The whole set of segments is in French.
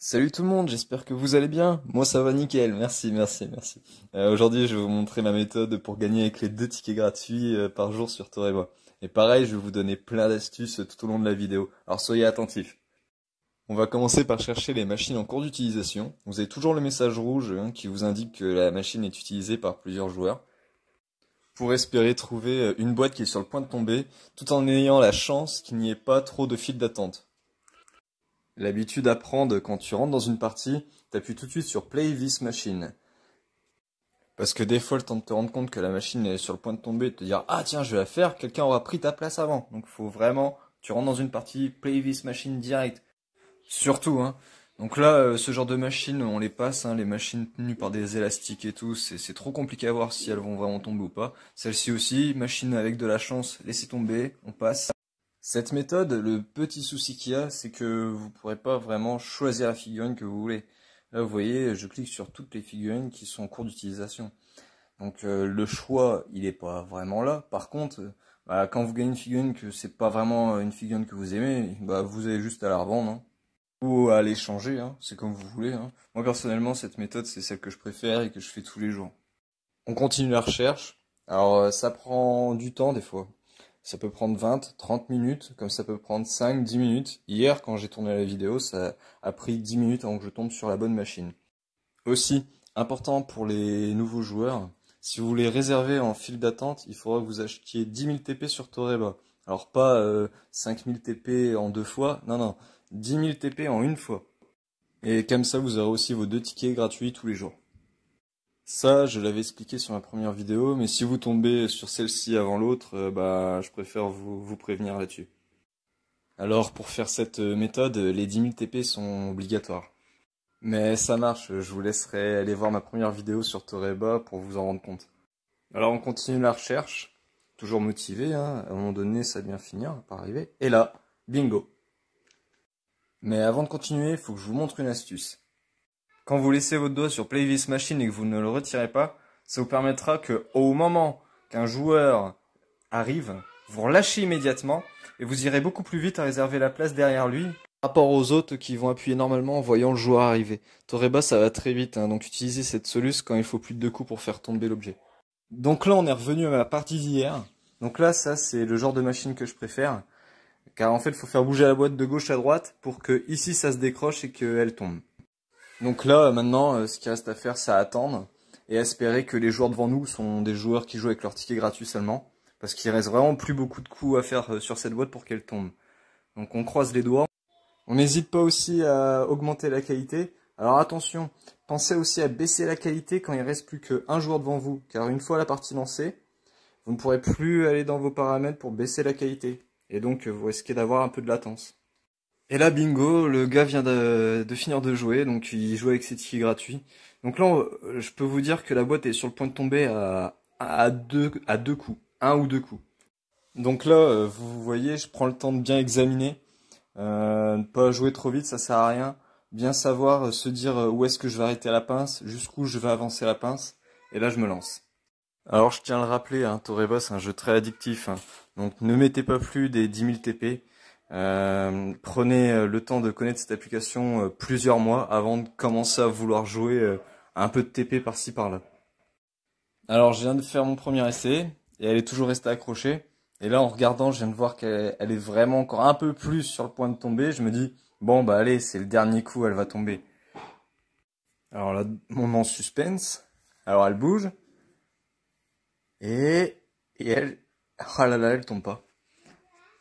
Salut tout le monde, j'espère que vous allez bien. Moi ça va nickel, merci. Aujourd'hui je vais vous montrer ma méthode pour gagner avec les 2 tickets gratuits par jour sur Toreba. Et pareil, je vais vous donner plein d'astuces tout au long de la vidéo, alors soyez attentifs. On va commencer par chercher les machines en cours d'utilisation. Vous avez toujours le message rouge qui vous indique que la machine est utilisée par plusieurs joueurs. Pour espérer trouver une boîte qui est sur le point de tomber, tout en ayant la chance qu'il n'y ait pas trop de files d'attente. L'habitude à prendre quand tu rentres dans une partie, t'appuies tout de suite sur Play this machine. Parce que des fois, le temps de te rendre compte que la machine est sur le point de tomber et de te dire ah tiens, je vais la faire, quelqu'un aura pris ta place avant. Donc faut vraiment, tu rentres dans une partie, Play this machine direct. Surtout, hein. Donc là, ce genre de machines, on les passe, hein, les machines tenues par des élastiques et tout, c'est trop compliqué à voir si elles vont vraiment tomber ou pas. Celle-ci aussi, machine avec de la chance, laissez tomber, on passe. Cette méthode, le petit souci qu'il y a, c'est que vous pourrez pas vraiment choisir la figurine que vous voulez. Là, vous voyez, je clique sur toutes les figurines qui sont en cours d'utilisation. Donc le choix, il est pas vraiment là. Par contre, quand vous gagnez une figurine que c'est pas vraiment une figurine que vous aimez, vous avez juste à la revendre, hein. Ou à l'échanger, hein. C'est comme vous voulez, hein. Moi personnellement, cette méthode, c'est celle que je préfère et que je fais tous les jours. On continue la recherche. Alors ça prend du temps des fois. Ça peut prendre 20, 30 minutes, comme ça peut prendre 5, 10 minutes. Hier, quand j'ai tourné la vidéo, ça a pris 10 minutes avant que je tombe sur la bonne machine. Aussi, important pour les nouveaux joueurs, si vous voulez réserver en file d'attente, il faudra que vous achetiez 10 000 TP sur Toreba. Alors pas 5 000 TP en 2 fois, non, 10 000 TP en une fois. Et comme ça, vous aurez aussi vos 2 tickets gratuits tous les jours. Ça, je l'avais expliqué sur ma première vidéo, mais si vous tombez sur celle-ci avant l'autre, je préfère vous prévenir là-dessus. Alors, pour faire cette méthode, les 10 000 TP sont obligatoires. Mais ça marche, je vous laisserai aller voir ma première vidéo sur Toreba pour vous en rendre compte. Alors, on continue la recherche, toujours motivé, hein. À un moment donné, ça va bien finir par arriver. Et là, bingo. Mais avant de continuer, il faut que je vous montre une astuce. Quand vous laissez votre doigt sur Play this machine et que vous ne le retirez pas, ça vous permettra que au moment qu'un joueur arrive, vous relâchez immédiatement et vous irez beaucoup plus vite à réserver la place derrière lui par rapport aux autres qui vont appuyer normalement en voyant le joueur arriver. Toreba, ça va très vite, hein, donc utilisez cette soluce quand il faut plus de 2 coups pour faire tomber l'objet. Donc là, on est revenu à ma partie d'hier. Donc là, ça c'est le genre de machine que je préfère, car en fait, il faut faire bouger la boîte de gauche à droite pour que ici ça se décroche et qu'elle tombe. Donc là, maintenant, ce qui reste à faire, c'est attendre et espérer que les joueurs devant nous sont des joueurs qui jouent avec leur ticket gratuit seulement. Parce qu'il reste vraiment plus beaucoup de coups à faire sur cette boîte pour qu'elle tombe. Donc on croise les doigts. On n'hésite pas aussi à augmenter la qualité. Alors attention, pensez aussi à baisser la qualité quand il reste plus qu'un joueur devant vous. Car une fois la partie lancée, vous ne pourrez plus aller dans vos paramètres pour baisser la qualité. Et donc vous risquez d'avoir un peu de latence. Et là, bingo, le gars vient de finir de jouer, donc il joue avec ses tickets gratuits. Donc là, je peux vous dire que la boîte est sur le point de tomber à deux coups, un ou deux coups. Donc là, vous voyez, je prends le temps de bien examiner, ne pas jouer trop vite, ça sert à rien. Bien savoir, se dire où est-ce que je vais arrêter la pince, jusqu'où je vais avancer la pince, et là je me lance. Alors je tiens à le rappeler, hein, Toreba c'est un jeu très addictif, hein. Donc ne mettez pas plus des 10 000 TP. Prenez le temps de connaître cette application plusieurs mois avant de commencer à vouloir jouer un peu de TP par-ci par-là. Alors je viens de faire mon premier essai et elle est toujours restée accrochée. Et là en regardant, je viens de voir qu'elle est vraiment encore un peu plus sur le point de tomber. Je me dis, bon bah allez, c'est le dernier coup, elle va tomber. Alors là, moment suspense. Alors elle bouge. Et elle... Ah là là, elle tombe pas.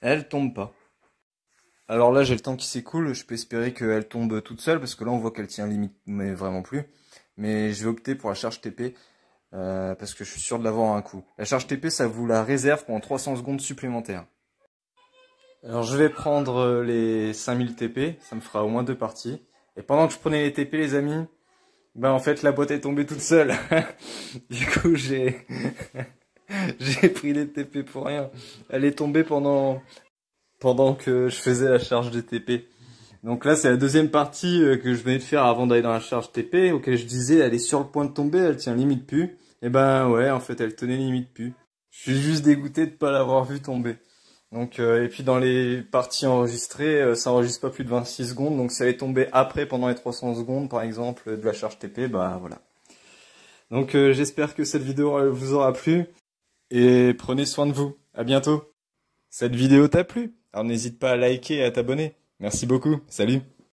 Elle tombe pas. Alors là, j'ai le temps qui s'écoule, je peux espérer qu'elle tombe toute seule, parce que là, on voit qu'elle tient limite, mais vraiment plus. Mais je vais opter pour la charge TP, parce que je suis sûr de l'avoir à un coup. La charge TP, ça vous la réserve pendant 300 secondes supplémentaires. Alors je vais prendre les 5000 TP, ça me fera au moins 2 parties. Et pendant que je prenais les TP, les amis, en fait, la boîte est tombée toute seule. Du coup, j'ai pris les TP pour rien. Elle est tombée pendant que je faisais la charge de TP. Donc là, c'est la deuxième partie que je venais de faire avant d'aller dans la charge TP, auquel je disais, elle est sur le point de tomber, elle tient limite plus. Et ouais, en fait, elle tenait limite plus. Je suis juste dégoûté de pas l'avoir vue tomber. Donc, et puis dans les parties enregistrées, ça enregistre pas plus de 26 secondes. Donc si elle est tombée après, pendant les 300 secondes, par exemple, de la charge TP, bah voilà. Donc j'espère que cette vidéo vous aura plu. Et prenez soin de vous. À bientôt. Cette vidéo t'a plu? Alors n'hésite pas à liker et à t'abonner. Merci beaucoup. Salut.